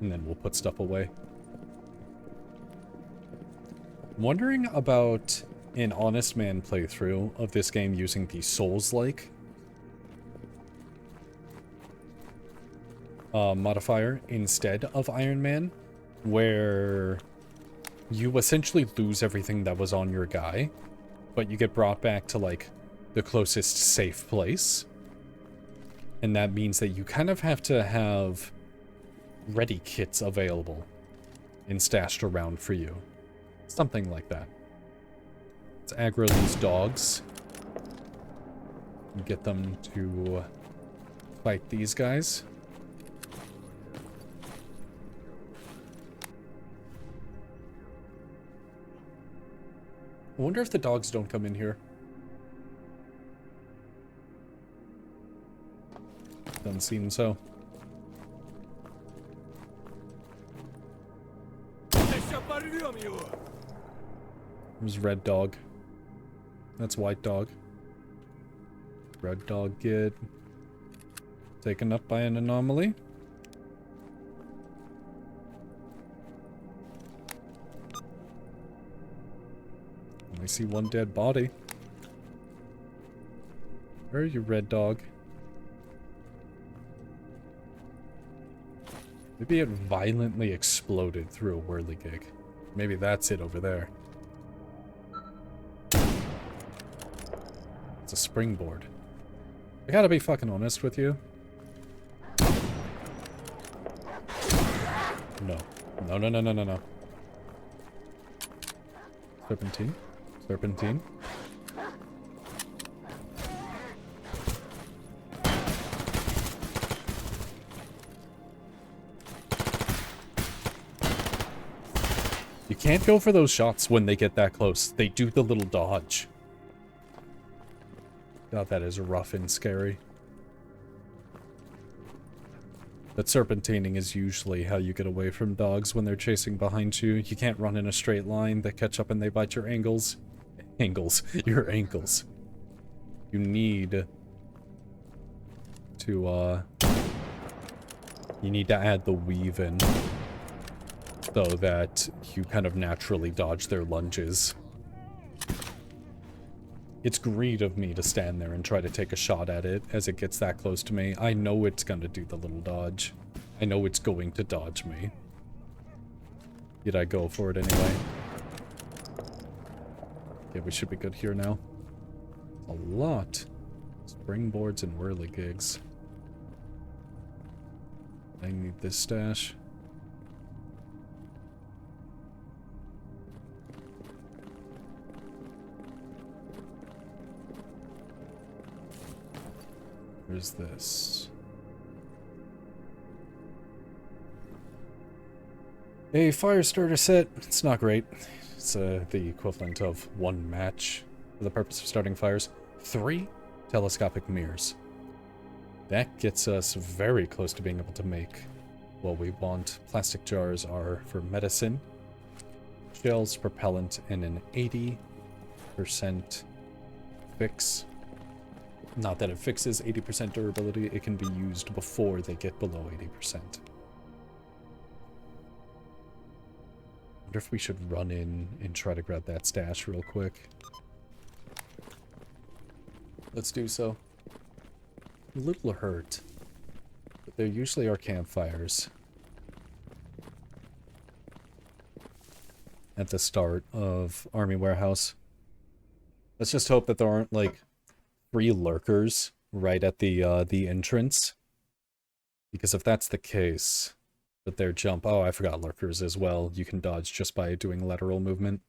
And then we'll put stuff away. I'm wondering about an honest man playthrough of this game using the Souls-like modifier instead of Ironman, where you essentially lose everything that was on your guy, but you get brought back to, like, the closest safe place. And that means that you kind of have to have ready kits available and stashed around for you. Something like that. Let's aggro these dogs and get them to fight these guys. I wonder if the dogs don't come in here. Doesn't seem so. There's red dog. That's white dog. Red dog get taken up by an anomaly. I see one dead body. Where are you, red dog? Maybe it violently exploded through a whirligig. Maybe that's it over there. It's a springboard. I gotta be fucking honest with you. No. No, no, no, no, no, no. Serpentine. Serpentine. You can't go for those shots when they get that close. They do the little dodge. God, that is rough and scary. But serpentining is usually how you get away from dogs when they're chasing behind you. You can't run in a straight line. They catch up and they bite your ankles. Your ankles. You need to, you need to add the weave in so that you kind of naturally dodge their lunges. It's greed of me to stand there and try to take a shot at it as it gets that close to me. I know it's going to do the little dodge. I know it's going to dodge me. Yet I go for it anyway. Yeah, we should be good here now. A lot. Springboards and whirligigs. I need this stash. Where's this? A fire starter set. It's not great. It's the equivalent of one match for the purpose of starting fires. 3 telescopic mirrors. That gets us very close to being able to make what we want. Plastic jars are for medicine. Shells, propellant, and an 80% fix. Not that it fixes 80% durability, it can be used before they get below 80%. Wonder if we should run in and try to grab that stash real quick. Let's do so. A little hurt, but there usually are campfires at the start of Army Warehouse. Let's just hope that there aren't, like, 3 lurkers right at the entrance. Because if that's the case, with their jump... Oh, I forgot lurkers as well. You can dodge just by doing lateral movement.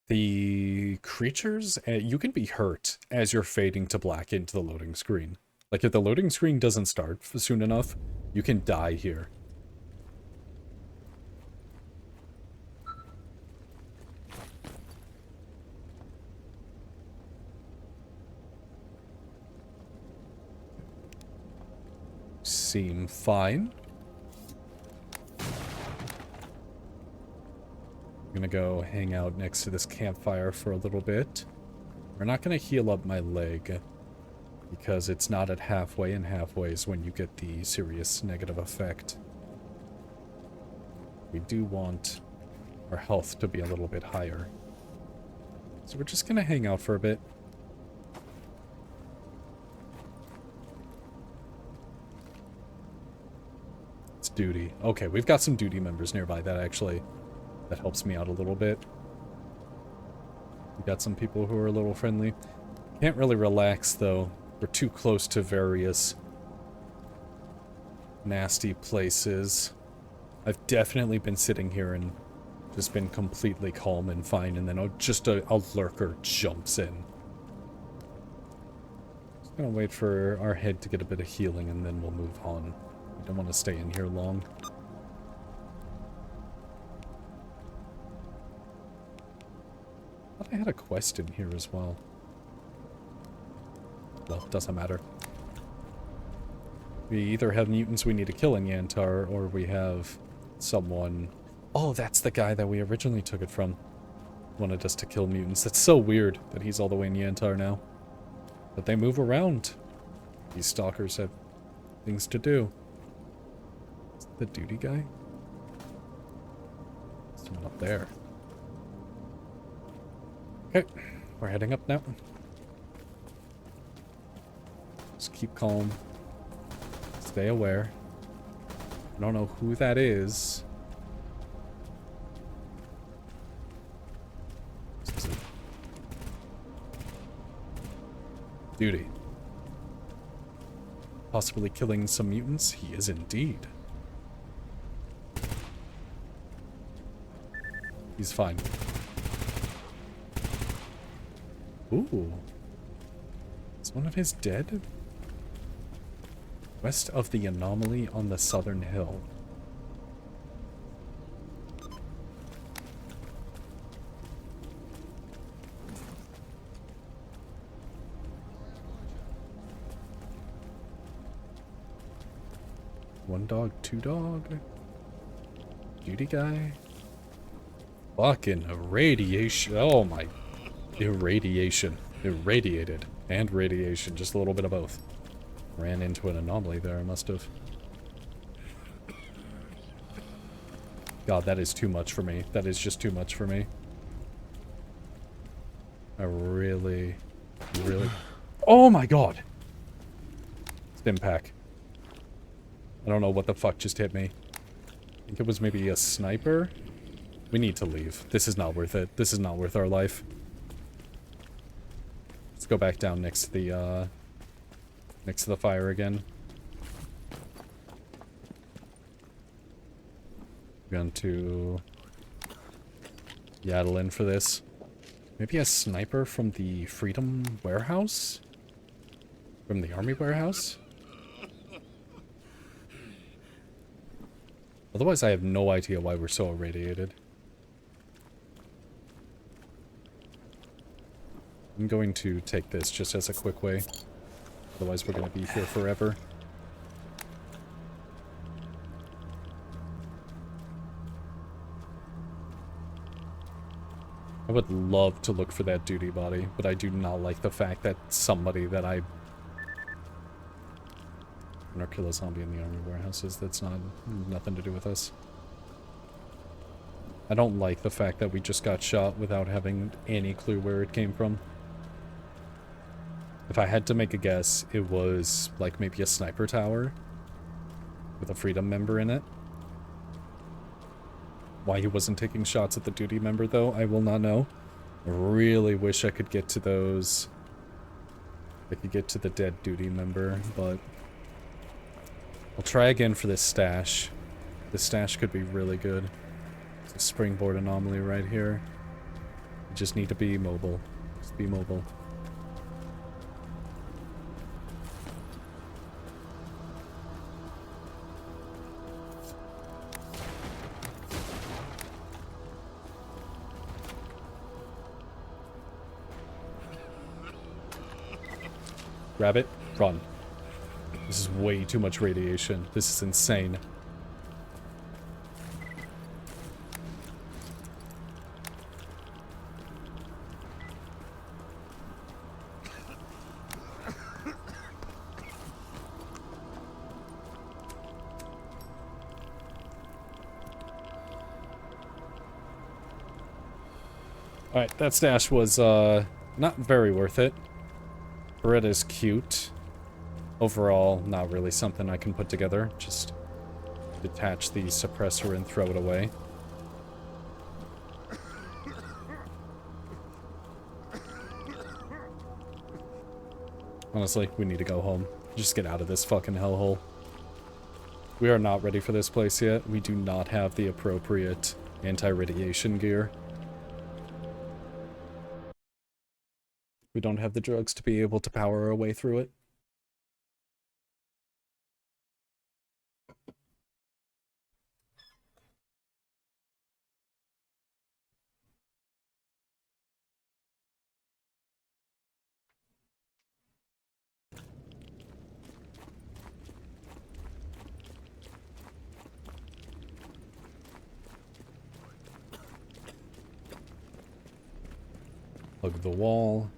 The creatures, you can be hurt as you're fading to black into the loading screen. Like, if the loading screen doesn't start soon enough, you can die here. Seem fine. I'm gonna go hang out next to this campfire for a little bit. We're not gonna heal up my leg, because it's not at halfway, and halfway is when you get the serious negative effect. We do want our health to be a little bit higher. So we're just gonna hang out for a bit. It's duty. Okay, we've got some duty members nearby. That helps me out a little bit. We got some people who are a little friendly. Can't really relax, though. We're too close to various nasty places. I've definitely been sitting here and just been completely calm and fine, and then a lurker jumps in. Just gonna wait for our head to get a bit of healing, and then we'll move on. We don't want to stay in here long. I thought I had a quest in here as well. Well, it doesn't matter. We either have mutants we need to kill in Yantar, or we have someone... Oh, that's the guy that we originally took it from. Wanted us to kill mutants. That's so weird that he's all the way in Yantar now. But they move around. These stalkers have things to do. Is that the duty guy? Someone up there. Okay, we're heading up now. Just keep calm. Stay aware. I don't know who that is. Duty. Possibly killing some mutants? He is indeed. He's fine. Ooh. Is one of his dead? West of the Anomaly on the southern hill. One dog, two dog. Duty guy. Fucking irradiation. Oh my. Irradiation. Irradiated. And radiation. Just a little bit of both. Ran into an anomaly there, I must have. God, that is too much for me. That is just too much for me. I really... Oh my god! Stim pack. I don't know what the fuck just hit me. I think it was maybe a sniper? We need to leave. This is not worth it. This is not worth our life. Let's go back down next to the fire again. I'm going to yaddle in for this. Maybe a sniper from the Freedom Warehouse? From the Army Warehouse? Otherwise, I have no idea why we're so irradiated. I'm going to take this just as a quick way. Otherwise, we're going to be here forever. I would love to look for that duty body, but I do not like the fact that somebody that I... Or kill a zombie in the army warehouses. That's nothing to do with us. I don't like the fact that we just got shot without having any clue where it came from. If I had to make a guess, it was like maybe a sniper tower with a Freedom member in it. Why he wasn't taking shots at the duty member, though, I will not know. I really wish I could get to those. I could get to the dead duty member, but I'll try again for this stash. This stash could be really good. It's a springboard anomaly right here. You just need to be mobile. Just be mobile. Grab it. Run. This is way too much radiation. This is insane. Alright, that stash was, not very worth it. Beretta's cute. Overall, not really something I can put together. Just detach the suppressor and throw it away. Honestly, we need to go home. Just get out of this fucking hellhole. We are not ready for this place yet. We do not have the appropriate anti-radiation gear. We don't have the drugs to be able to power our way through it. Plug the wall.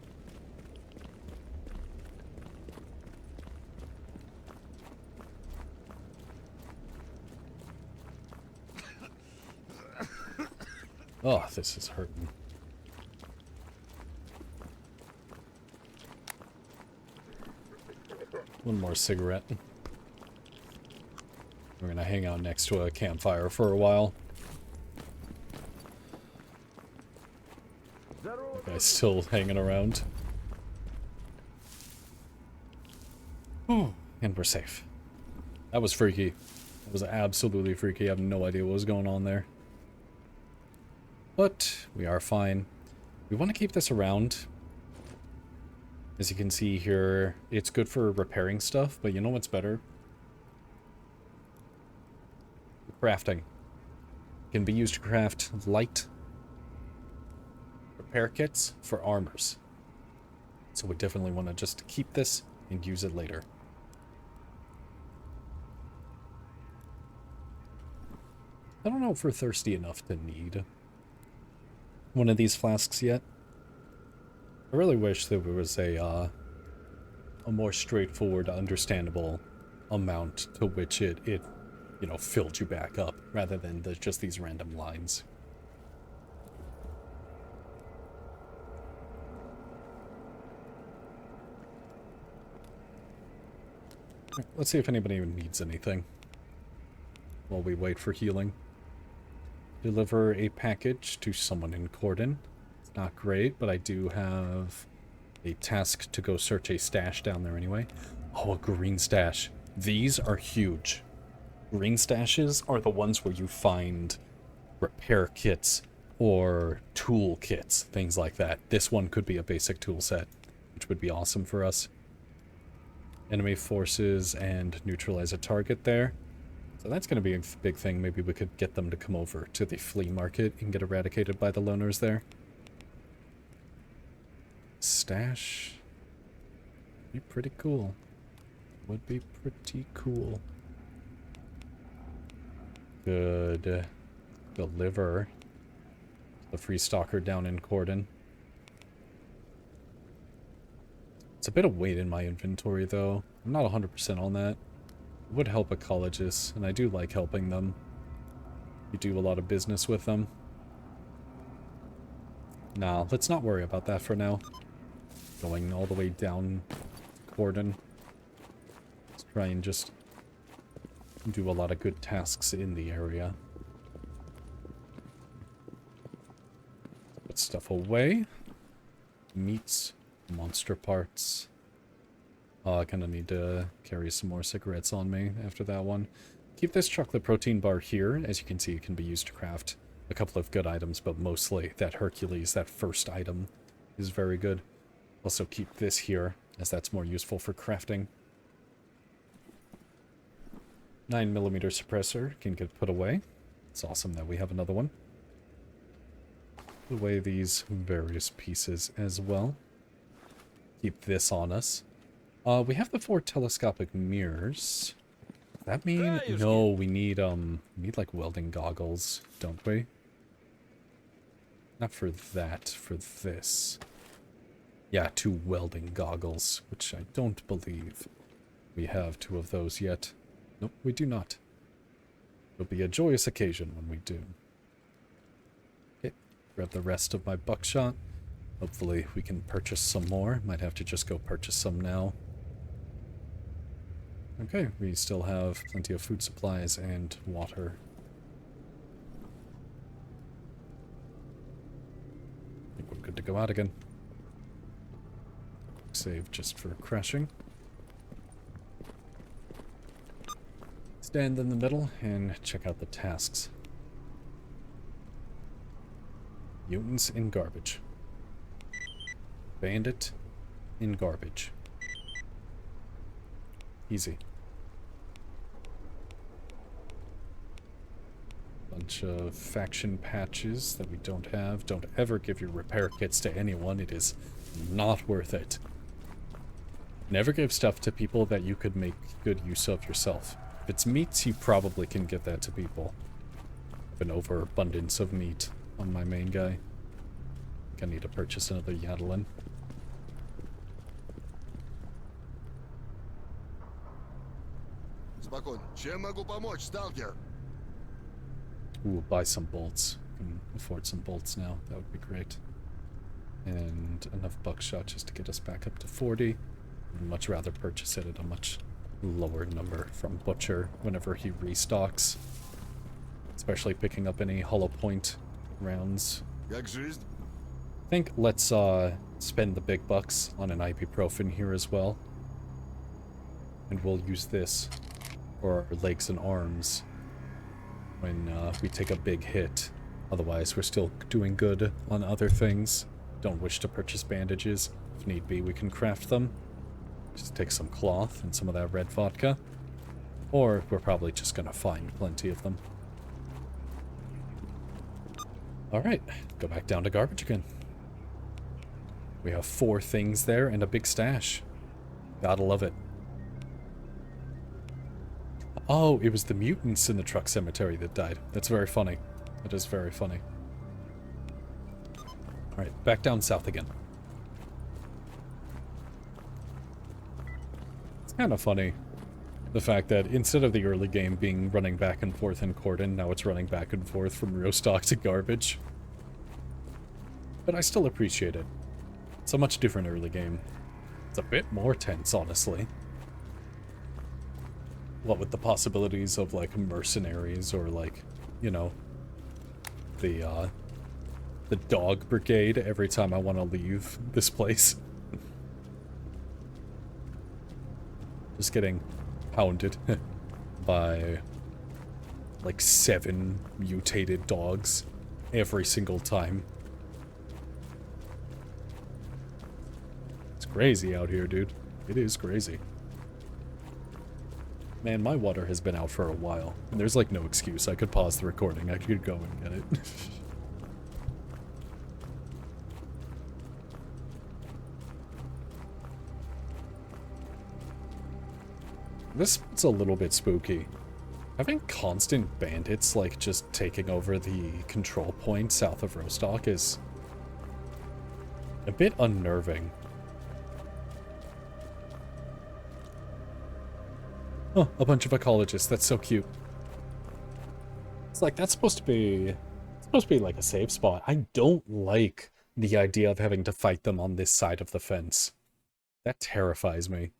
Oh, this is hurting. One more cigarette. We're gonna hang out next to a campfire for a while. The guy's still hanging around. And we're safe. That was freaky. That was absolutely freaky. I have no idea what was going on there. But we are fine. We want to keep this around. As you can see here, it's good for repairing stuff, but you know what's better? Crafting. Can be used to craft light repair kits for armors. So we definitely want to just keep this and use it later. I don't know if we're thirsty enough to need one of these flasks yet. I really wish there was a more straightforward, understandable amount to which it you know, filled you back up, rather than just these random lines. Right, let's see if anybody even needs anything while we wait for healing. Deliver a package to someone in Cordon. It's not great, but I do have a task to go search a stash down there anyway. Oh, a green stash. These are huge. Green stashes are the ones where you find repair kits or tool kits, things like that. This one could be a basic tool set, which would be awesome for us. Enemy forces and neutralize a target there. So that's going to be a big thing. Maybe we could get them to come over to the flea market and get eradicated by the loners there. Stash. Be pretty cool. Would be pretty cool. Good. Deliver the free stalker down in Cordon. It's a bit of weight in my inventory, though. I'm not 100% on that. It would help ecologists, and I do like helping them. You do a lot of business with them. Nah, let's not worry about that for now. Going all the way down Cordon. Let's try and just do a lot of good tasks in the area. Put stuff away. Meats. Monster parts. Oh, I kind of need to carry some more cigarettes on me after that one. Keep this chocolate protein bar here. As you can see, it can be used to craft a couple of good items, but mostly that Hercules, that first item, is very good. Also keep this here, as that's more useful for crafting. 9mm suppressor can get put away. It's awesome that we have another one. Put away these various pieces as well. Keep this on us. We have the 4 telescopic mirrors. Does that mean... No, we need like welding goggles, don't we? Not for that, for this. Yeah, 2 welding goggles, which I don't believe we have 2 of those yet. Nope, we do not. It'll be a joyous occasion when we do. Okay, Grab the rest of my buckshot. Hopefully we can purchase some more. Might have to just go purchase some now. Okay, we still have plenty of food supplies and water. I think we're good to go out again. Save just for crashing. Stand in the middle and check out the tasks. Mutants in garbage. Bandit in garbage. Easy. Bunch of faction patches that we don't have. Don't ever give your repair kits to anyone. It is not worth it. Never give stuff to people that you could make good use of yourself. If it's meats, you probably can give that to people. I have an overabundance of meat on my main guy. I think I need to purchase another Yadalin. Чем могу помочь, Сталкер? Ooh, buy some bolts. Can afford some bolts now. That would be great. And enough buckshot just to get us back up to 40. I'd much rather purchase it at a much lower number from Butcher whenever he restocks. Especially picking up any hollow point rounds. Как жизнь? I think let's spend the big bucks on an ibuprofen here as well. And we'll use this for our legs and arms when we take a big hit. Otherwise, we're still doing good on other things. Don't wish to purchase bandages. If need be, we can craft them. Just take some cloth and some of that red vodka. Or we're probably just gonna find plenty of them. Alright, go back down to garbage again. We have 4 things there and a big stash. Gotta love it. Oh, it was the mutants in the truck cemetery that died. That's very funny. That is very funny. Alright, back down south again. It's kind of funny. The fact that instead of the early game being running back and forth in Cordon, now it's running back and forth from Rostock to garbage. But I still appreciate it. It's a much different early game. It's a bit more tense, honestly. What with the possibilities of, like, mercenaries or, like, you know, the dog brigade every time I want to leave this place. Just getting pounded by, like, 7 mutated dogs every single time. It's crazy out here, dude. It is crazy. Man, my water has been out for a while, and there's like no excuse. I could pause the recording. I could go and get it. This is a little bit spooky. Having constant bandits, like, just taking over the control point south of Rostock is a bit unnerving. Oh, a bunch of ecologists. That's so cute. It's like, that's supposed to be like a safe spot. I don't like the idea of having to fight them on this side of the fence. That terrifies me.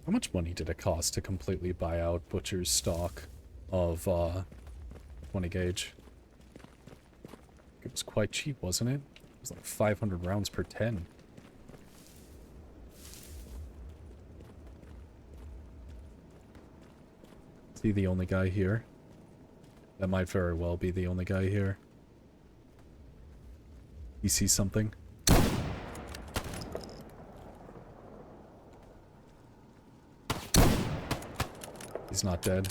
How much money did it cost to completely buy out Butcher's stock of 20 gauge? It was quite cheap, wasn't it? It was like 500 rounds per 10. Is he the only guy here? That might very well be the only guy here. You see something? He's not dead.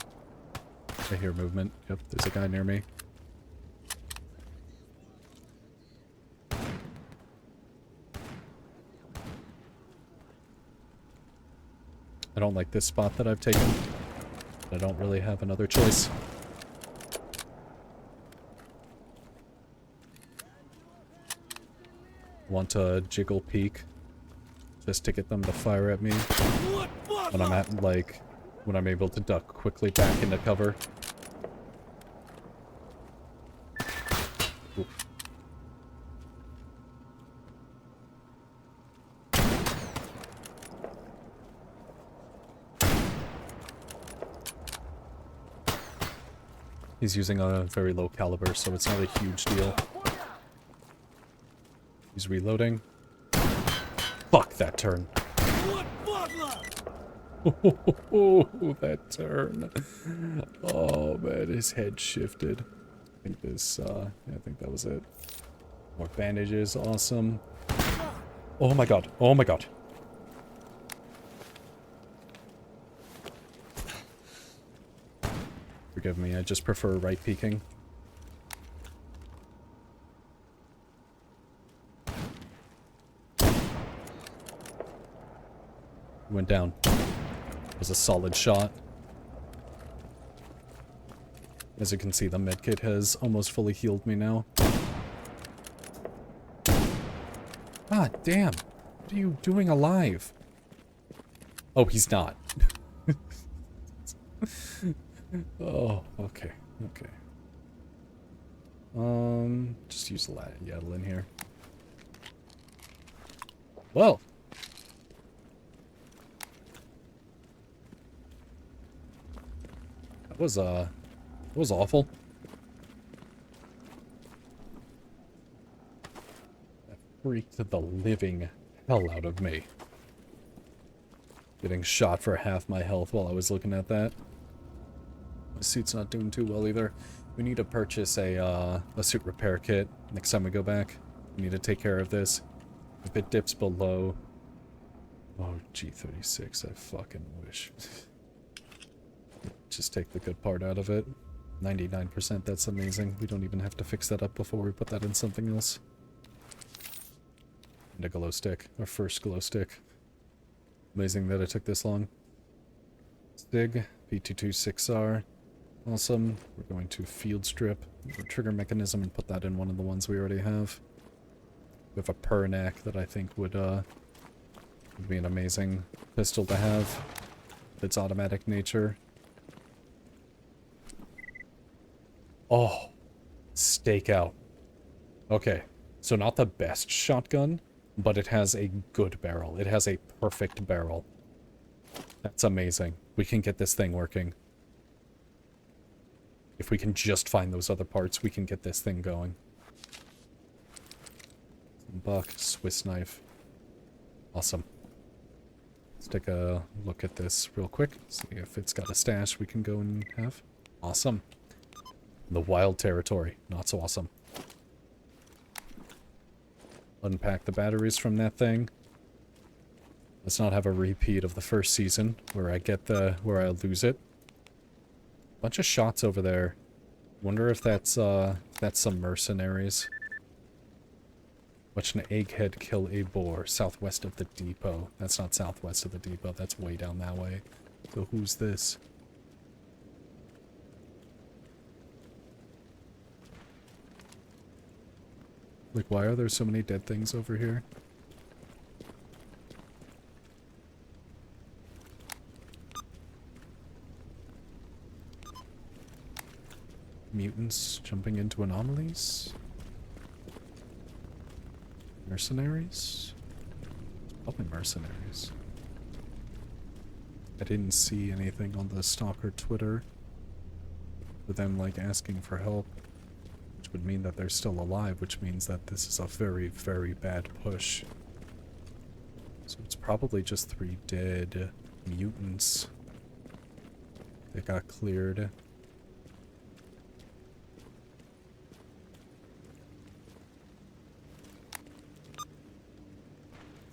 I hear movement. Yep, there's a guy near me. I don't like this spot that I've taken. I don't really have another choice. Want to jiggle peek just to get them to fire at me when I'm at, like, when I'm able to duck quickly back into cover. Ooh. He's using a very low caliber, so it's not a huge deal. He's reloading. Fuck that turn. Oh, that turn. Oh man, his head shifted. I think this, yeah, I think that was it. More bandages, awesome. Oh my god, oh my god. Forgive me, I just prefer right peeking. Went down. It was a solid shot. As you can see, the medkit has almost fully healed me now. God damn. What are you doing alive? Oh, he's not. Oh, okay. Okay. Just use the Yaddle in here. Well. That was awful. That freaked the living hell out of me. Getting shot for half my health while I was looking at that. My suit's not doing too well either. We need to purchase a suit repair kit next time we go back. We need to take care of this. If it dips below... Oh, G36, I fucking wish. Just take the good part out of it. 99%, that's amazing. We don't even have to fix that up before we put that in something else. And a glow stick. Our first glow stick. Amazing that it took this long. Stig, P226R. Awesome. We're going to field strip the trigger mechanism and put that in one of the ones we already have. We have a Pernac that I think would be an amazing pistol to have. Its automatic nature. Oh, stakeout. Okay, so not the best shotgun, but it has a good barrel. It has a perfect barrel. That's amazing. We can get this thing working. If we can just find those other parts, we can get this thing going. Buck, Swiss knife. Awesome. Let's take a look at this real quick. See if it's got a stash we can go and have. Awesome. The wild territory. Not so awesome. Unpack the batteries from that thing. Let's not have a repeat of the first season where I lose it. Bunch of shots over there. Wonder if that's some mercenaries. Watch an egghead kill a boar southwest of the depot. That's not southwest of the depot. That's way down that way. So who's this? Like, why are there so many dead things over here? Mutants jumping into anomalies? Mercenaries? Probably mercenaries. I didn't see anything on the Stalker Twitter with them, like, asking for help. Which would mean that they're still alive, which means that this is a very, very bad push. So it's probably just 3 dead mutants. They got cleared.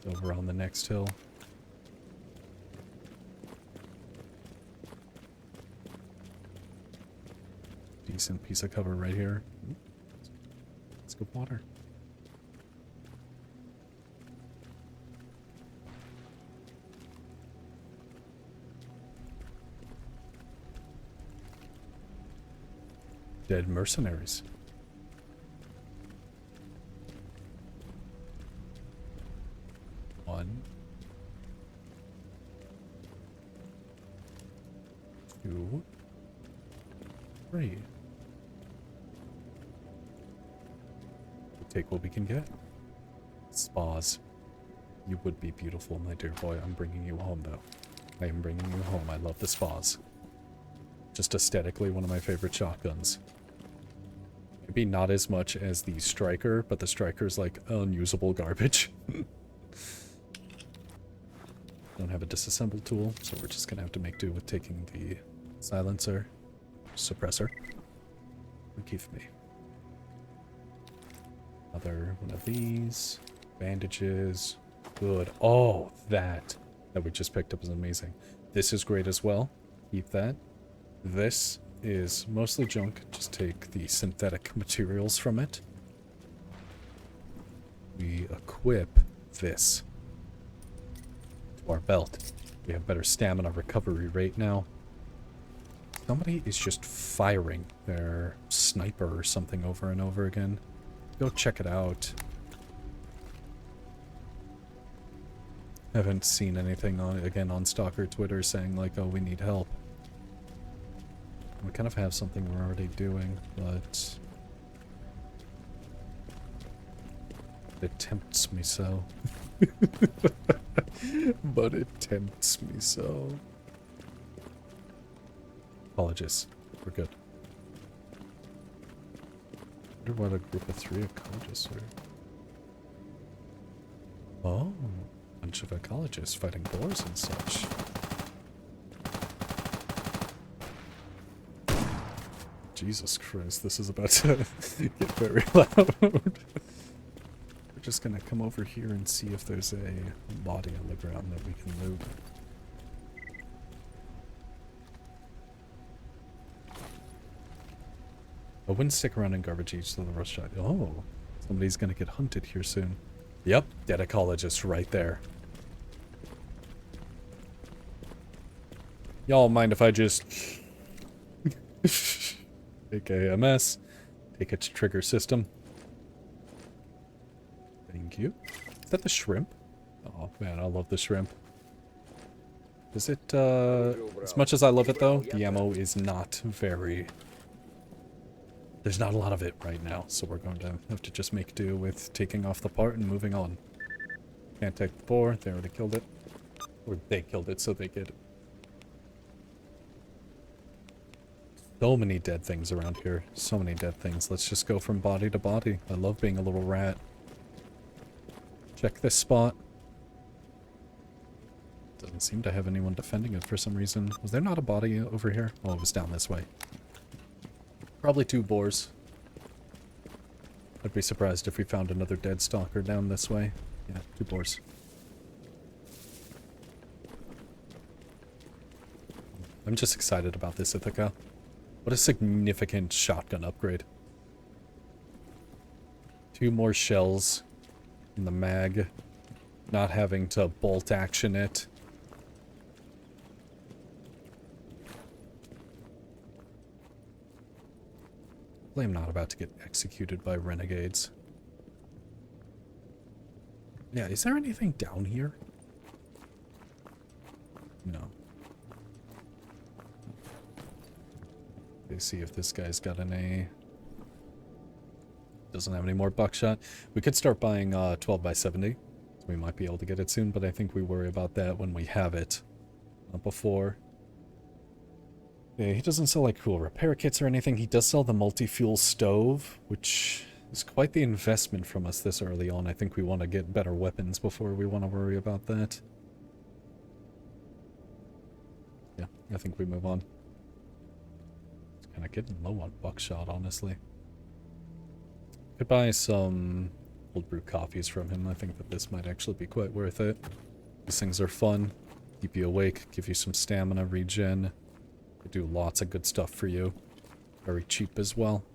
Over on the next hill. Decent piece of cover right here. Let's go water. Dead mercenaries. 2, 3. We'll take what we can get. Spas. You would be beautiful, my dear boy. I'm bringing you home, though. I am bringing you home. I love the spas. Just aesthetically, one of my favorite shotguns. Maybe not as much as the striker, but the striker's like unusable garbage. Don't have a disassemble tool, so we're just gonna have to make do with taking the silencer, suppressor. Forgive me. Another one of these. Bandages. Good. Oh, that we just picked up is amazing. This is great as well. Keep that. This is mostly junk. Just take the synthetic materials from it. We equip this to our belt. We have better stamina recovery rate now. Somebody is just firing their sniper or something over and over again. Go check it out. Haven't seen anything on Stalker Twitter saying like, oh, we need help. We kind of have something we're already doing, but it tempts me so. But it tempts me so. Apologies. We're good. I wonder what a group of 3 ecologists are. Oh, a bunch of ecologists fighting boars and such. Jesus Christ, this is about to get very loud. We're just gonna come over here and see if there's a body on the ground that we can loot. I wouldn't stick around in garbage each to the rush shot. Oh, somebody's gonna get hunted here soon. Yep, dead ecologist right there. Y'all mind if I just... take a MS, take its trigger system. Thank you. Is that the shrimp? Oh man, I love the shrimp. Is it, as much as I love it though, the ammo is not very... There's not a lot of it right now, so we're going to have to just make do with taking off the part and moving on. Can't take the boar, they already killed it. Or they killed it, so they get it. So many dead things around here. So many dead things. Let's just go from body to body. I love being a little rat. Check this spot. Doesn't seem to have anyone defending it for some reason. Was there not a body over here? Oh, it was down this way. Probably 2 boars. I'd be surprised if we found another dead stalker down this way. Yeah, 2 boars. I'm just excited about this Ithaca. What a significant shotgun upgrade. 2 more shells in the mag. Not having to bolt action it. I'm not about to get executed by renegades. Yeah, is there anything down here? No. Let's see if this guy's got any... Doesn't have any more buckshot. We could start buying 12x70. So we might be able to get it soon, but I think we worry about that when we have it. Not before. Yeah, he doesn't sell like cool repair kits or anything. He does sell the multi-fuel stove, which is quite the investment from us this early on. I think we want to get better weapons before we want to worry about that. Yeah, I think we move on. It's kind of getting low on buckshot, honestly. Could buy some cold brew coffees from him. I think that this might actually be quite worth it. These things are fun. Keep you awake, give you some stamina regen. Do lots of good stuff for you. Very cheap as well.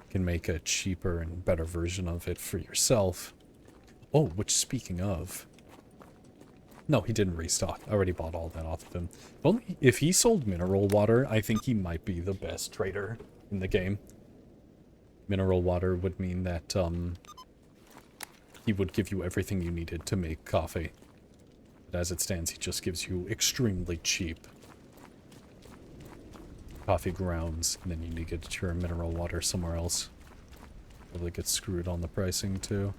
Can make a cheaper and better version of it for yourself. Oh, which speaking of... No, he didn't restock. I already bought all that off of him. Only if he sold mineral water, I think he might be the best trader in the game. Mineral water would mean that he would give you everything you needed to make coffee. But as it stands, he just gives you extremely cheap coffee grounds, and then you need to get your mineral water somewhere else. Probably get screwed on the pricing too.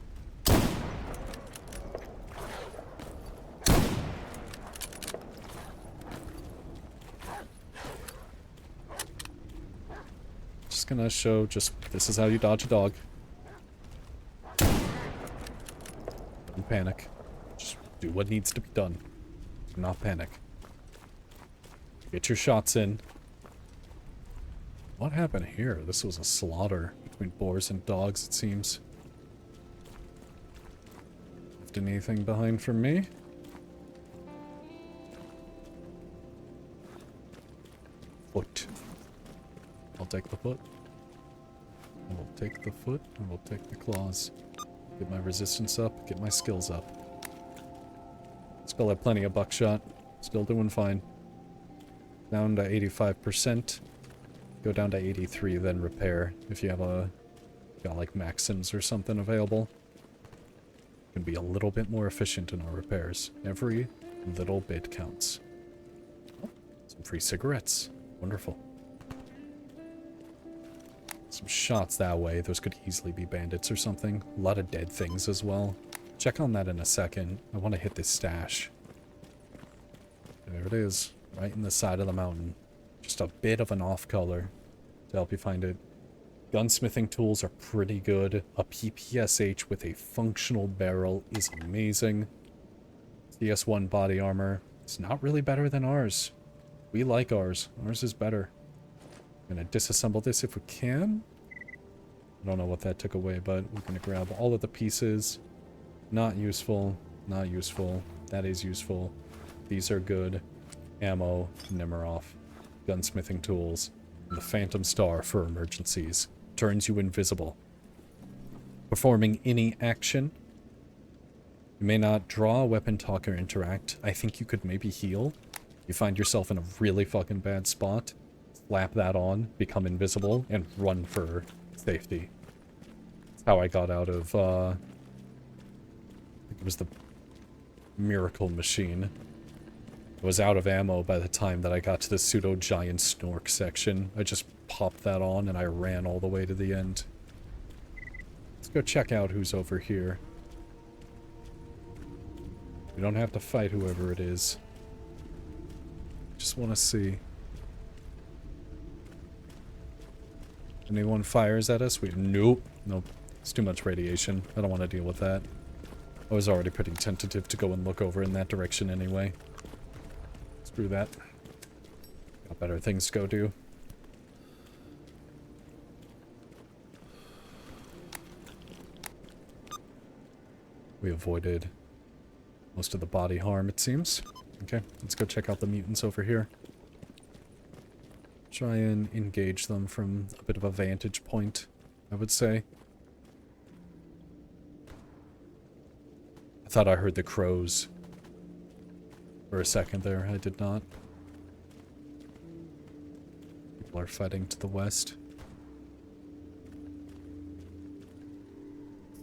Just gonna show this is how you dodge a dog. Don't panic. Just do what needs to be done. Do not panic. Get your shots in. What happened here? This was a slaughter between boars and dogs, it seems. Left anything behind for me? Foot. I'll take the foot. I will take the foot, and we'll take the claws. Get my resistance up, get my skills up. Still have plenty of buckshot. Still doing fine. Down to 85%. Go down to 83, then repair. If you have got like Maxims or something available. Can be a little bit more efficient in our repairs. Every little bit counts. Oh, some free cigarettes. Wonderful. Some shots that way. Those could easily be bandits or something. A lot of dead things as well. Check on that in a second. I want to hit this stash. There it is. Right in the side of the mountain. Just a bit of an off color to help you find it. Gunsmithing tools are pretty good. A PPSH with a functional barrel is amazing. CS1 body armor. It's not really better than ours. We like ours. Ours is better. I'm gonna disassemble this if we can. I don't know what that took away, but we're gonna grab all of the pieces. Not useful. Not useful. That is useful. These are good. Ammo. Nemiroff. Gunsmithing tools. And the Phantom Star for emergencies. Turns you invisible. Performing any action. You may not draw a weapon, talk, or interact. I think you could maybe heal. You find yourself in a really fucking bad spot. Slap that on, become invisible, and run for safety. That's how I got out of, I think it was the Miracle Machine. I was out of ammo by the time that I got to the pseudo-giant snork section. I just popped that on and I ran all the way to the end. Let's go check out who's over here. We don't have to fight whoever it is. Just want to see. Anyone fires at us? Nope. Nope. It's too much radiation. I don't want to deal with that. I was already pretty tentative to go and look over in that direction anyway. Screw that. Got better things to go do. We avoided most of the body harm, it seems. Okay, let's go check out the mutants over here. Try and engage them from a bit of a vantage point, I would say. I thought I heard the crows for a second there. I did not. People are fighting to the west.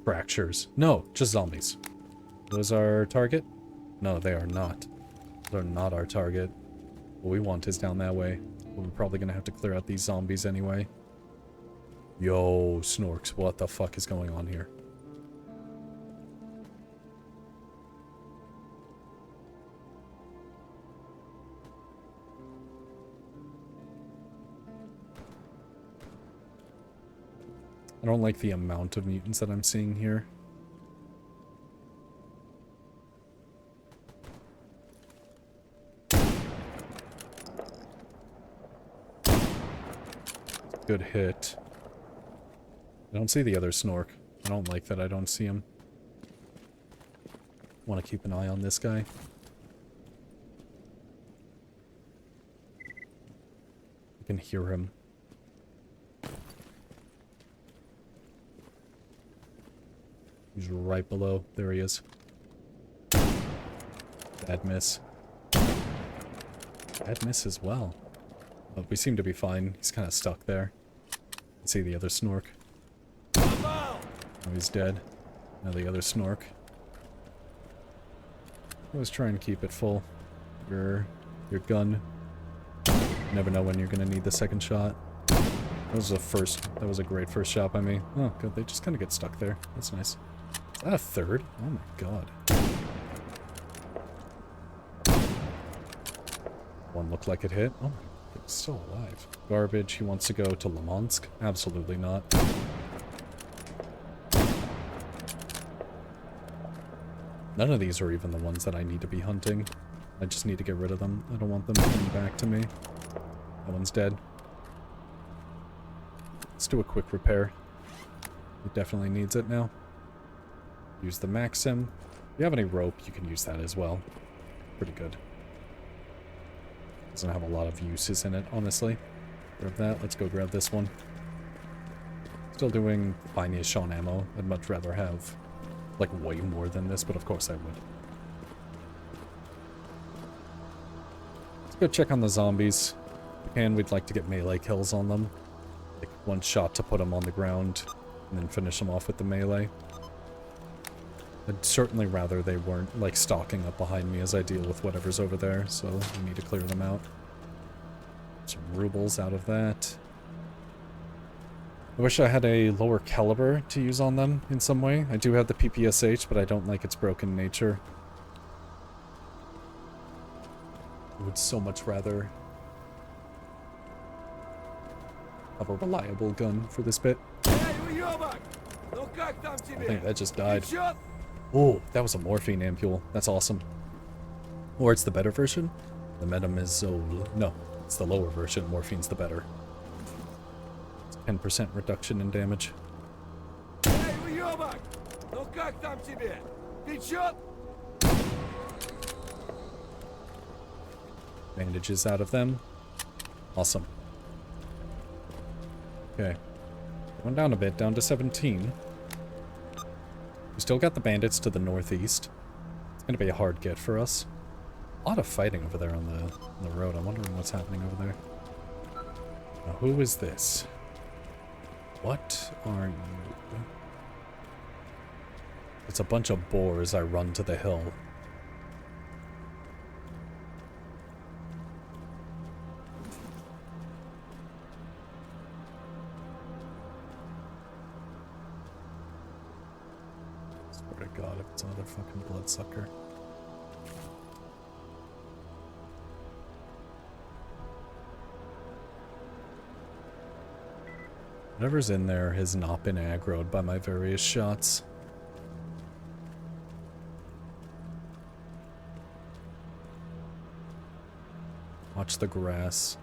Fractures. No, just zombies. Those are our target? No, they are not. They're not our target. What we want is down that way. But we're probably gonna have to clear out these zombies anyway. Yo, Snorks, what the fuck is going on here? I don't like the amount of mutants that I'm seeing here. Good hit. I don't see the other Snork. I don't like that I don't see him. Want to keep an eye on this guy. I can hear him. He's right below. There he is. Bad miss. Bad miss as well. But we seem to be fine. He's kind of stuck there. I see the other Snork. Oh, he's dead. Now the other Snork. Always try and keep it full. Your gun. You never know when you're gonna need the second shot. That was a great first shot by me. Oh, good. They just kind of get stuck there. That's nice. Is that a third? Oh my god. One looked like it hit. Oh my god, it's still alive. Garbage. He wants to go to Lemansk? Absolutely not. None of these are even the ones that I need to be hunting. I just need to get rid of them. I don't want them coming back to me. That one's dead. Let's do a quick repair. It definitely needs it now. Use the Maxim. If you have any rope, you can use that as well. Pretty good. Doesn't have a lot of uses in it, honestly. Grab that. Let's go grab this one. Still doing fine-ish on ammo. I'd much rather have, like, way more than this, but of course I would. Let's go check on the zombies. If we can, we'd like to get melee kills on them. Like, one shot to put them on the ground, and then finish them off with the melee. I'd certainly rather they weren't, like, stalking up behind me as I deal with whatever's over there, so we need to clear them out. Some rubles out of that. I wish I had a lower caliber to use on them in some way. I do have the PPSH, but I don't like its broken nature. I would so much rather have a reliable gun for this bit. I think that just died. Oh, that was a morphine ampule. That's awesome. Or it's the better version. The metamizole. No, it's the lower version. Morphine's the better. 10% reduction in damage. Bandages out of them. Awesome. Okay. Went down a bit, down to 17. We still got the bandits to the northeast. It's gonna be a hard get for us. A lot of fighting over there on the road. I'm wondering what's happening over there. Now, who is this? What are you? It's a bunch of boars. I run to the hill. Swear to God, if it's another fucking bloodsucker. Whatever's in there has not been aggroed by my various shots. Watch the grass.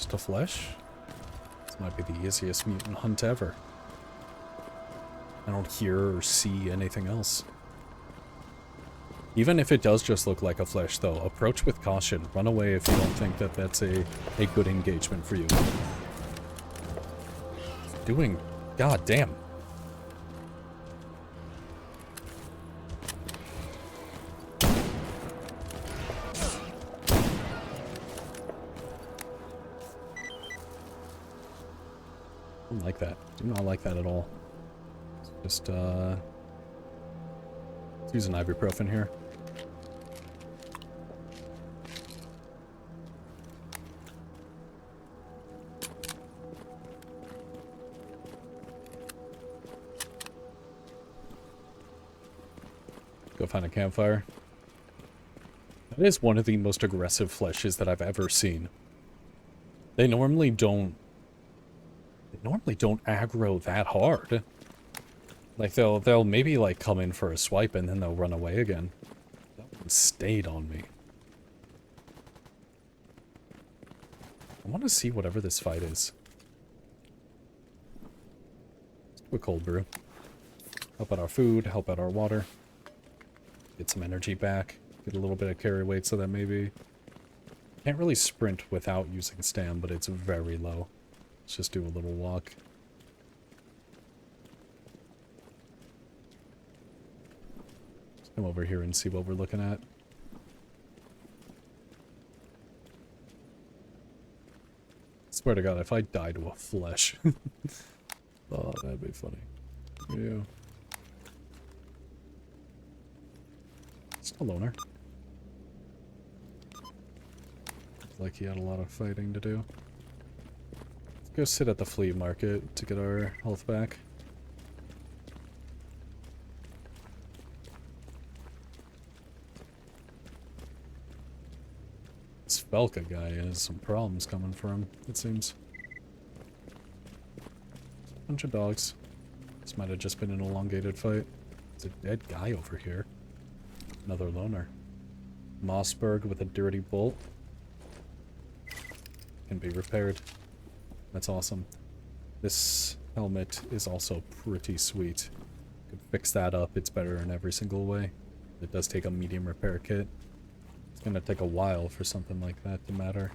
To flesh. This might be the easiest mutant hunt ever. I don't hear or see anything else. Even if it does just look like a flesh, though, approach with caution. Run away if you don't think that that's a good engagement for you. Doing... God damn. Don't like that. Do not like that at all. Just, let's use an ibuprofen here. Go find a campfire. That is one of the most aggressive fleshes that I've ever seen. They normally don't aggro that hard. Like, they'll maybe, like, come in for a swipe and then they'll run away again. That one stayed on me. I want to see whatever this fight is. Let's do a cold brew. Help out our food, help out our water. Get some energy back. Get a little bit of carry weight so that maybe... Can't really sprint without using stam, but it's very low. Let's just do a little walk. Come over here and see what we're looking at. Swear to God, if I die to a flesh. Oh, that'd be funny. Yeah. Staloner. Like he had a lot of fighting to do. Let's go sit at the flea market to get our health back. This Falca guy has some problems coming for him, it seems. Bunch of dogs. This might have just been an elongated fight. There's a dead guy over here. Another loner. Mossberg with a dirty bolt. Can be repaired. That's awesome. This helmet is also pretty sweet. Could fix that up. It's better in every single way. It does take a medium repair kit. It's gonna take a while for something like that to matter.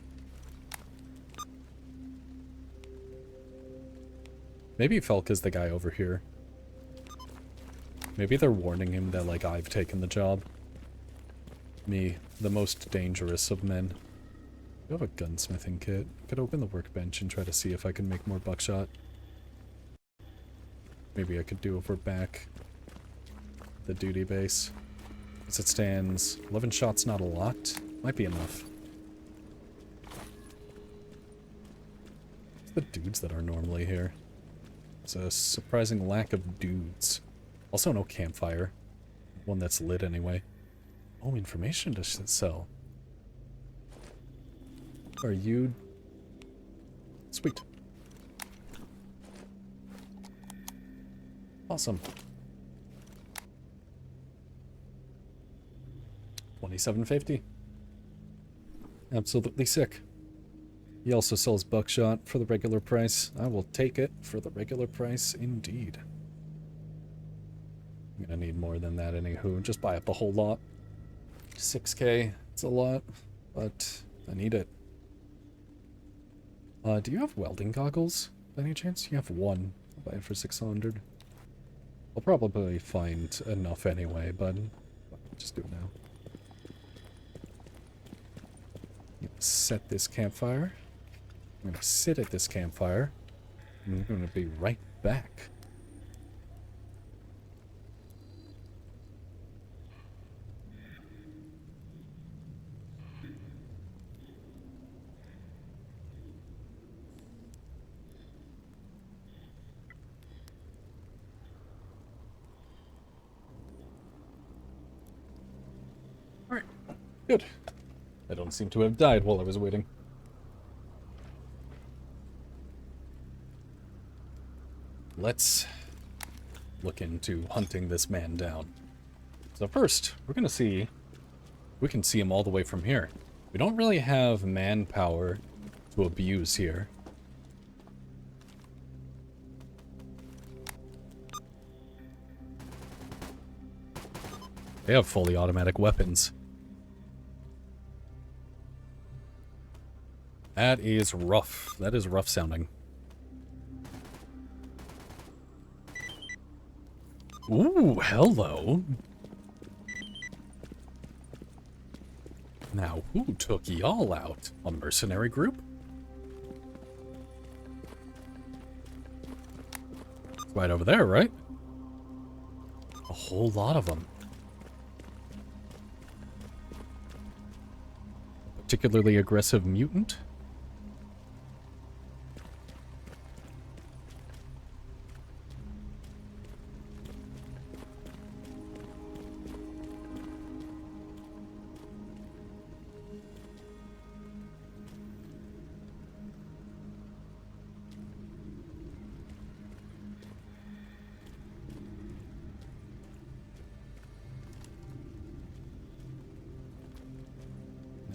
Maybe Felk is the guy over here. Maybe they're warning him that, like, I've taken the job. Me, the most dangerous of men. I have a gunsmithing kit. I could open the workbench and try to see if I can make more buckshot. Maybe I could do if we're back at the duty base. As it stands, 11 shots, not a lot. Might be enough. It's the dudes that are normally here. There's a surprising lack of dudes. Also no campfire. One that's lit anyway. Oh, information to sell. Are you... Sweet. Awesome. 2750. Absolutely sick. He also sells buckshot for the regular price. I will take it for the regular price indeed. I'm gonna need more than that anywho. Just buy up the whole lot. 6k. It's a lot, but I need it. Do you have welding goggles by any chance? You have one. I'll buy it for 600. I'll probably find enough anyway, but I'll just do it now. Set this campfire. I'm gonna sit at this campfire. I'm gonna be right back. Alright, good. I don't seem to have died while I was waiting. Let's look into hunting this man down. So first, we're gonna see if we can see him all the way from here. We don't really have manpower to abuse here. They have fully automatic weapons. That is rough. That is rough sounding. Ooh, hello. Now, who took y'all out? A mercenary group? Right over there, right? A whole lot of them. A particularly aggressive mutant?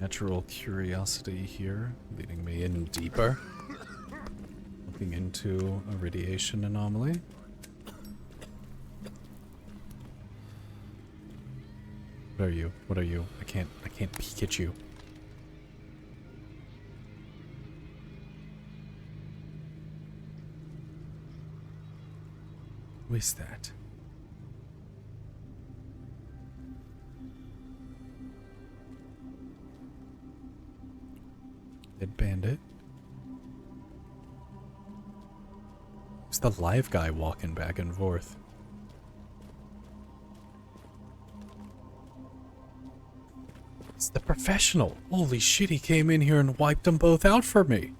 Natural curiosity here, leading me in deeper. Looking into a radiation anomaly. What are you? What are you? I can't peek at you. Who is that? Dead bandit. It's the live guy walking back and forth. It's the professional. Holy shit, he came in here and wiped them both out for me.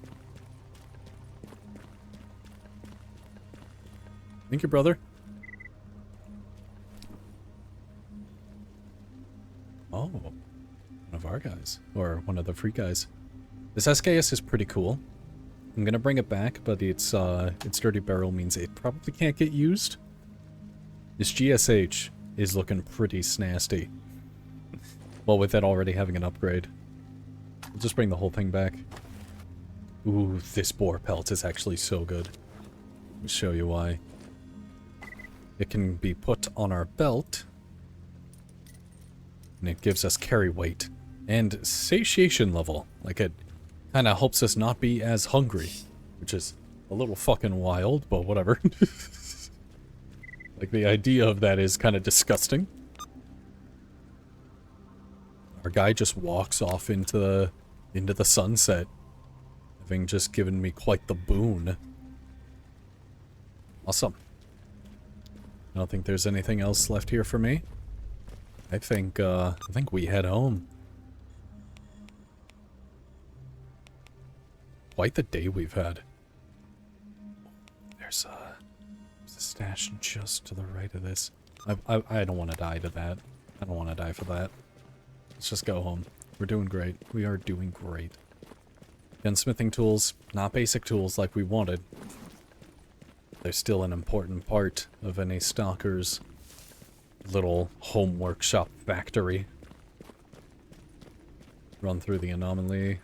Thank you, brother. Oh, one of our guys. Or one of the free guys. This SKS is pretty cool. I'm gonna bring it back, but its dirty barrel means it probably can't get used. This GSH is looking pretty snasty. Well, with it already having an upgrade. We'll just bring the whole thing back. Ooh, this boar pelt is actually so good. Let me show you why. It can be put on our belt. And it gives us carry weight. And satiation level. Like, it kind of helps us not be as hungry. Which is a little fucking wild, but whatever. Like, the idea of that is kind of disgusting. Our guy just walks off into the sunset, having just given me quite the boon. Awesome. I don't think there's anything else left here for me. I think we head home. Quite the day we've had. There's a stash just to the right of this. I don't want to die to that. I don't want to die for that. Let's just go home. We're doing great. We are doing great. Gunsmithing tools, not basic tools like we wanted. They're still an important part of any stalker's little home workshop factory. Run through the Anomaly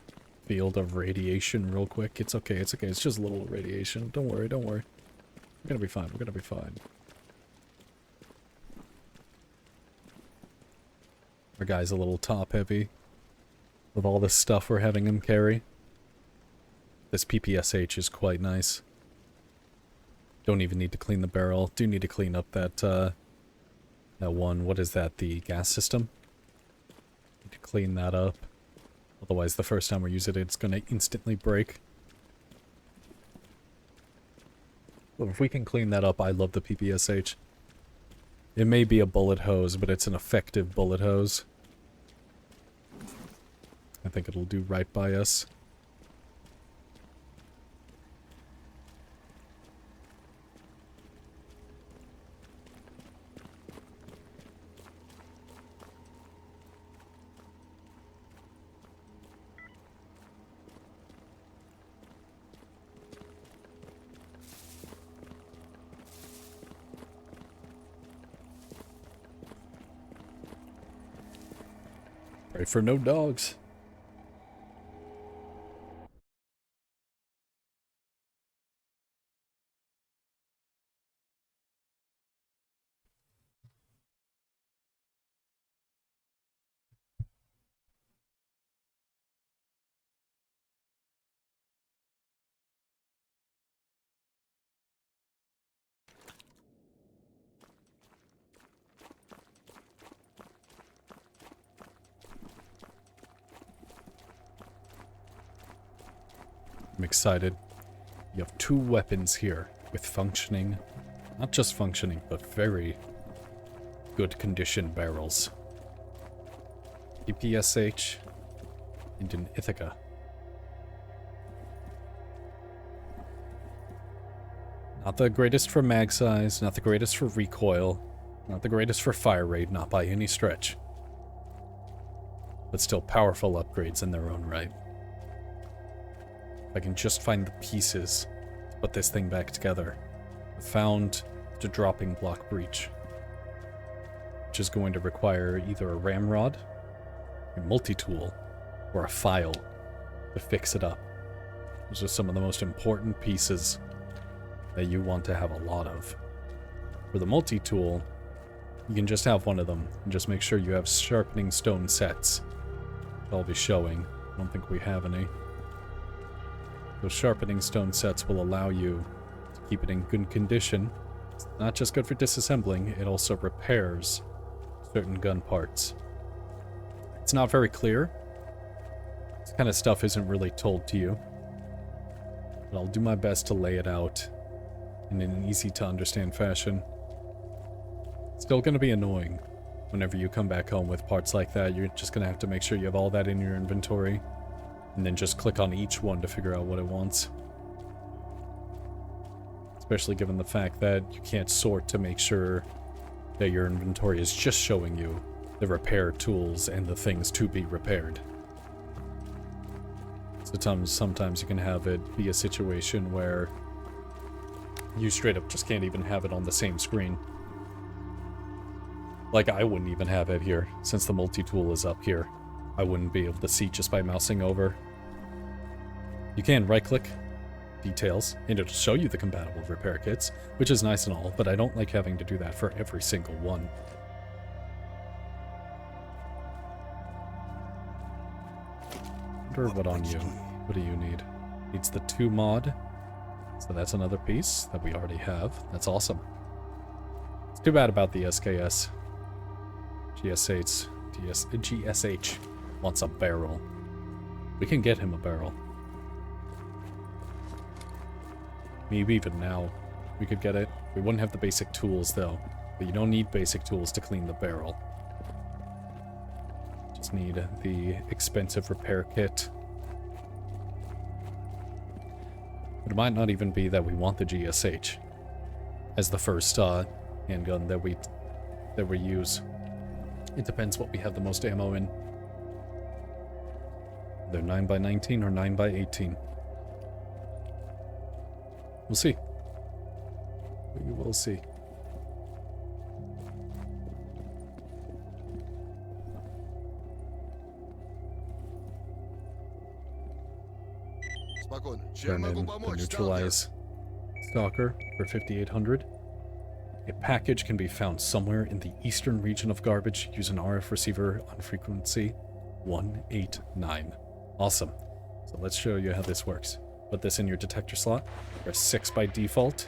field of radiation real quick. It's okay, it's okay. It's just a little radiation. Don't worry, don't worry. We're gonna be fine. We're gonna be fine. Our guy's a little top heavy with all this stuff we're having him carry. This PPSH is quite nice. Don't even need to clean the barrel. Do need to clean up that that one. What is that? The gas system? Need to clean that up. Otherwise, the first time we use it, it's gonna instantly break. But if we can clean that up, I love the PPSH. It may be a bullet hose, but it's an effective bullet hose. I think it'll do right by us. Pray for no dogs. I'm excited. You have 2 weapons here with functioning, not just functioning, but very good condition barrels. PPSH and an Ithaca. Not the greatest for mag size, not the greatest for recoil, not the greatest for fire rate, not by any stretch. But still powerful upgrades in their own right. If I can just find the pieces to put this thing back together. I found the dropping block breach, which is going to require either a ramrod, a multi-tool, or a file to fix it up. Those are some of the most important pieces that you want to have a lot of. For the multi-tool, you can just have one of them, and just make sure you have sharpening stone sets. I'll be showing. I don't think we have any. Those sharpening stone sets will allow you to keep it in good condition. It's not just good for disassembling, it also repairs certain gun parts. It's not very clear. It's kind of stuff isn't really told to you. But I'll do my best to lay it out in an easy to understand fashion. Still gonna be annoying whenever you come back home with parts like that. You're just gonna have to make sure you have all that in your inventory, and then just click on each one to figure out what it wants. Especially given the fact that you can't sort to make sure that your inventory is just showing you the repair tools and the things to be repaired. So sometimes you can have it be a situation where you straight up just can't even have it on the same screen. Like, I wouldn't even have it here, since the multi-tool is up here. I wouldn't be able to see just by mousing over. You can right-click details, and it'll show you the compatible repair kits, which is nice and all, but I don't like having to do that for every single one. Wonder what on you. What do you need? Needs the 2 mod. So that's another piece that we already have. That's awesome. It's too bad about the SKS. GSH wants a barrel. We can get him a barrel. Maybe even now we could get it. We wouldn't have the basic tools though. But you don't need basic tools to clean the barrel. Just need the expensive repair kit. But it might not even be that we want the GSH as the first handgun that we use. It depends what we have the most ammo in. They're 9x19 or 9x18. We'll see. We will see. Turn in the neutralize stalker for 5,800. A package can be found somewhere in the eastern region of garbage. Use an RF receiver on frequency 189. Awesome. So let's show you how this works. Put this in your detector slot. Press 6 by default.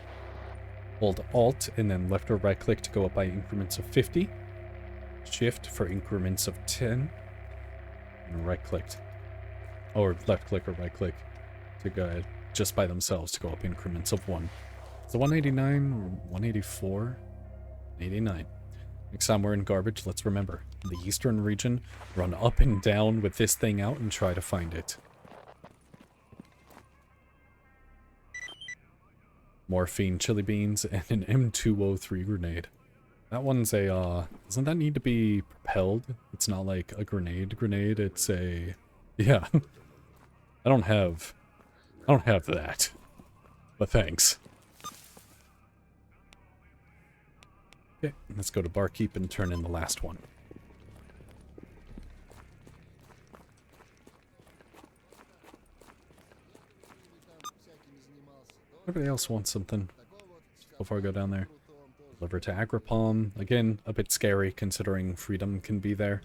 Hold Alt and then left or right click to go up by increments of 50. Shift for increments of 10. And right clicked. Or left click or right click to go just by themselves to go up increments of 1. So 189 or 184? 89. Next time we're in garbage, let's remember, in the eastern region, run up and down with this thing out and try to find it. Morphine chili beans and an M203 grenade. That one's a, doesn't that need to be propelled? It's not like a grenade, it's a, yeah. I don't have that. But thanks. Okay, let's go to barkeep and turn in the last one. Everybody else wants something before I go down there. Deliver to Agripalm. Again, a bit scary considering freedom can be there.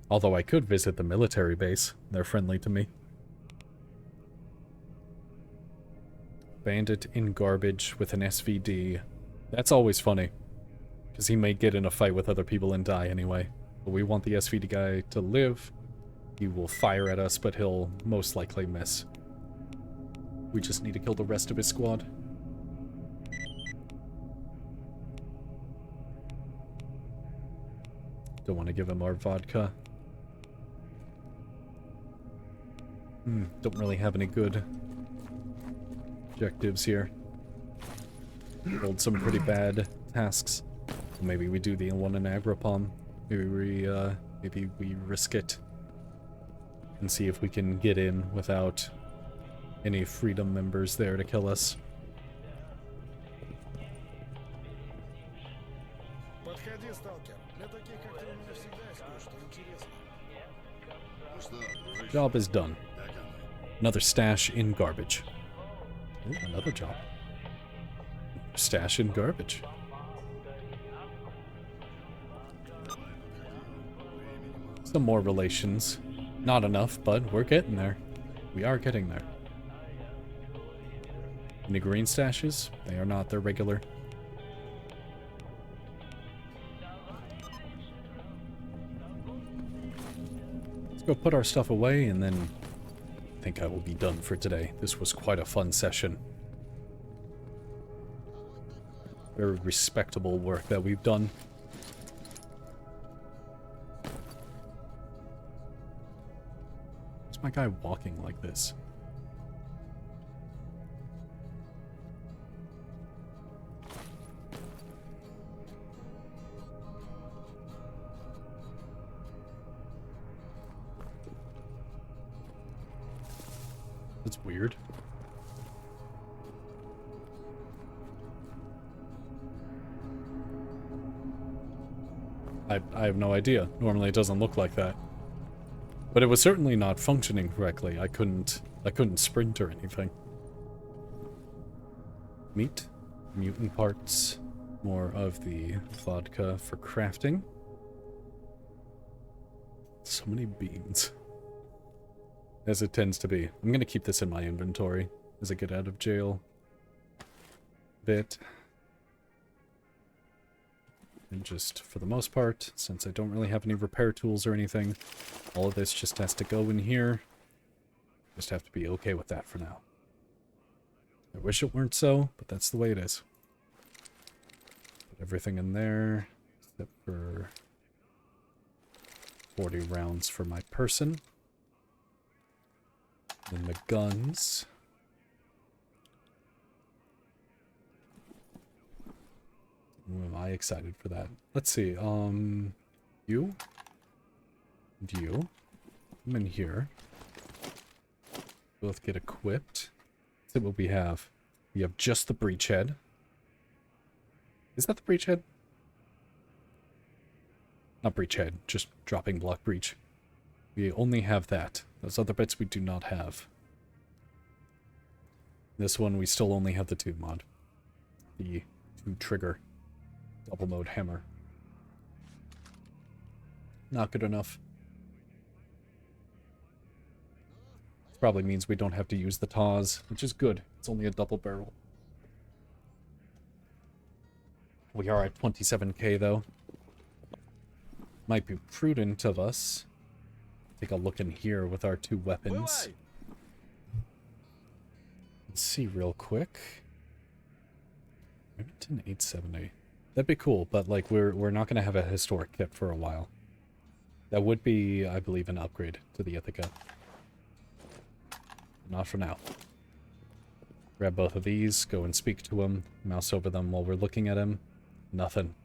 Although I could visit the military base. They're friendly to me. Bandit in garbage with an SVD. That's always funny. Because he may get in a fight with other people and die anyway. But we want the SVD guy to live. He will fire at us, but he'll most likely miss. We just need to kill the rest of his squad. Don't want to give him our vodka. Don't really have any good objectives here. Rolled some pretty bad tasks. So maybe we do the one in Agripalm. Maybe we risk it and see if we can get in without any freedom members there to kill us. Job is done. Another stash in garbage. Ooh, another job. Stash in garbage. Some more relations. Not enough, but we're getting there. We are getting there. Any green stashes? They are not. They're regular. Let's go put our stuff away, and then I think I will be done for today. This was quite a fun session. Very respectable work that we've done. What's my guy walking like this? That's weird. I have no idea. Normally it doesn't look like that. But it was certainly not functioning correctly. I couldn't sprint or anything. Meat, mutant parts, more of the vodka for crafting. So many beans. As it tends to be. I'm gonna keep this in my inventory as I get out of jail. Bit. And just, for the most part, since I don't really have any repair tools or anything, all of this just has to go in here. Just have to be okay with that for now. I wish it weren't so, but that's the way it is. Put everything in there, except for 40 rounds for my person. Then the guns. Ooh, am I excited for that? Let's see, you? And you. Come in here. Both get equipped. Let's see what we have. We have just the breachhead. Is that the breachhead? Not breachhead, just dropping block breach. We only have that. Those other bits we do not have. This one we still only have the 2 mod. The 2 trigger. Double mode hammer. Not good enough. This probably means we don't have to use the TAWs, which is good. It's only a double barrel. We are at 27k though. Might be prudent of us. Take a look in here with our 2 weapons. Let's see real quick. Remington 870. That'd be cool, but like we're not gonna have a historic kit for a while. That would be, I believe, an upgrade to the Ithaca. Not for now. Grab both of these, go and speak to him, mouse over them while we're looking at him. Nothing.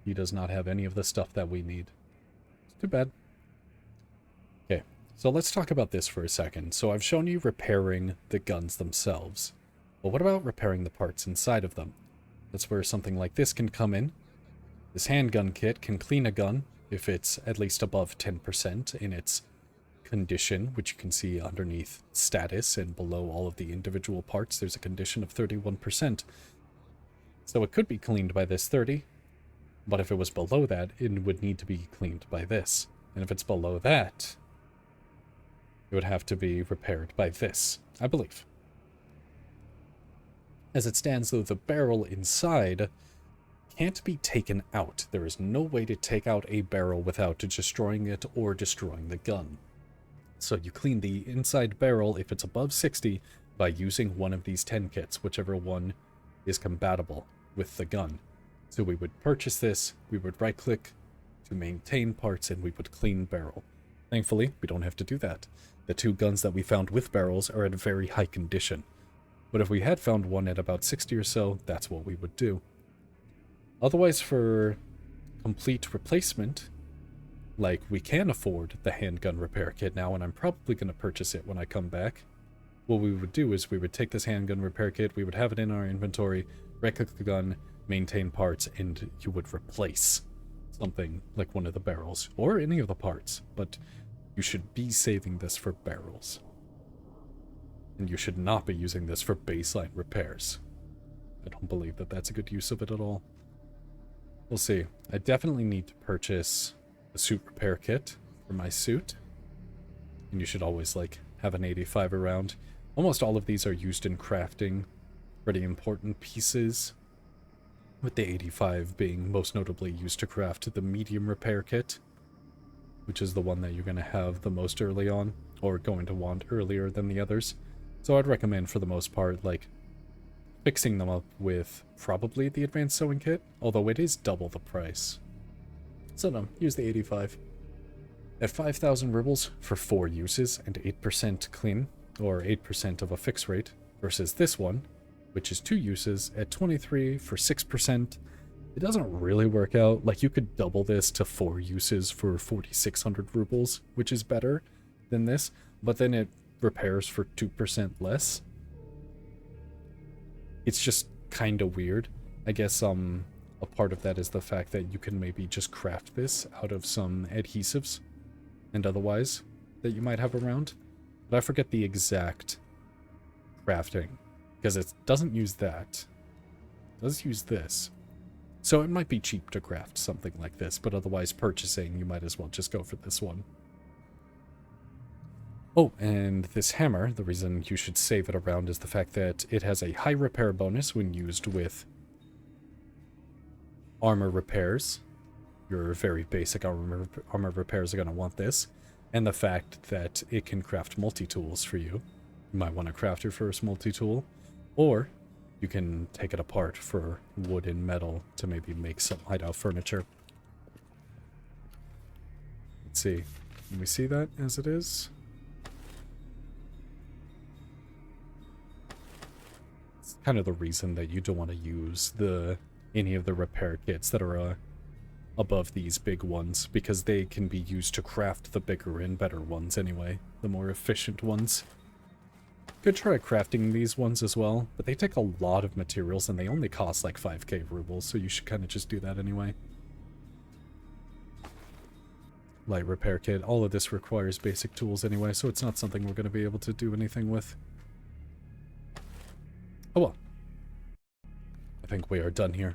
He does not have any of the stuff that we need. It's too bad. Okay, so let's talk about this for a second. So I've shown you repairing the guns themselves. But what about repairing the parts inside of them? That's where something like this can come in. This handgun kit can clean a gun if it's at least above 10% in its condition, which you can see underneath status, and below all of the individual parts there's a condition of 31%. So it could be cleaned by this 30, but if it was below that, it would need to be cleaned by this. And if it's below that, it would have to be repaired by this, I believe. As it stands, though, the barrel inside can't be taken out. There is no way to take out a barrel without destroying it or destroying the gun. So you clean the inside barrel if it's above 60 by using one of these 10 kits, whichever one is compatible with the gun. So we would purchase this, we would right-click to maintain parts, and we would clean barrel. Thankfully, we don't have to do that. The 2 guns that we found with barrels are at very high condition. But if we had found one at about 60 or so, that's what we would do. Otherwise, for complete replacement, like, we can afford the handgun repair kit now, and I'm probably going to purchase it when I come back. What we would do is we would take this handgun repair kit, we would have it in our inventory, right-click the gun, maintain parts, and you would replace something like one of the barrels, or any of the parts, but you should be saving this for barrels. And you should not be using this for baseline repairs. I don't believe that that's a good use of it at all. We'll see. I definitely need to purchase a suit repair kit for my suit. And you should always, like, have an 85 around. Almost all of these are used in crafting. Pretty important pieces. With the 85 being most notably used to craft the medium repair kit. which is the one that you're going to have the most early on, or going to want earlier than the others. So I'd recommend, for the most part, like, fixing them up with probably the advanced sewing kit, although it is double the price. So no, use the 85. At 5,000 rubles for 4 uses and 8% clean, or 8% of a fix rate, versus this one, which is 2 uses at 23 for 6%. It doesn't really work out. Like, you could double this to 4 uses for 4,600 rubles, which is better than this, but then it repairs for 2% less. It's just kind of weird. I guess a part of that is the fact that you can maybe just craft this out of some adhesives and otherwise that you might have around. But I forget the exact crafting, because it doesn't use that. It does use this. So it might be cheap to craft something like this, but otherwise purchasing, you might as well just go for this one. Oh, and this hammer, the reason you should save it around is the fact that it has a high repair bonus when used with armor repairs. Your very basic armor repairs are going to want this. And the fact that it can craft multi-tools for you. You might want to craft your first multi-tool. Or you can take it apart for wood and metal to maybe make some hideout furniture. Let's see. Can we see that as it is? It's kind of the reason that you don't want to use any of the repair kits that are above these big ones, because they can be used to craft the bigger and better ones anyway, the more efficient ones. Could try crafting these ones as well, but they take a lot of materials and they only cost like 5k rubles, so you should kind of just do that anyway. Light repair kit. All of this requires basic tools anyway, so it's not something we're going to be able to do anything with. Oh well. I think we are done here.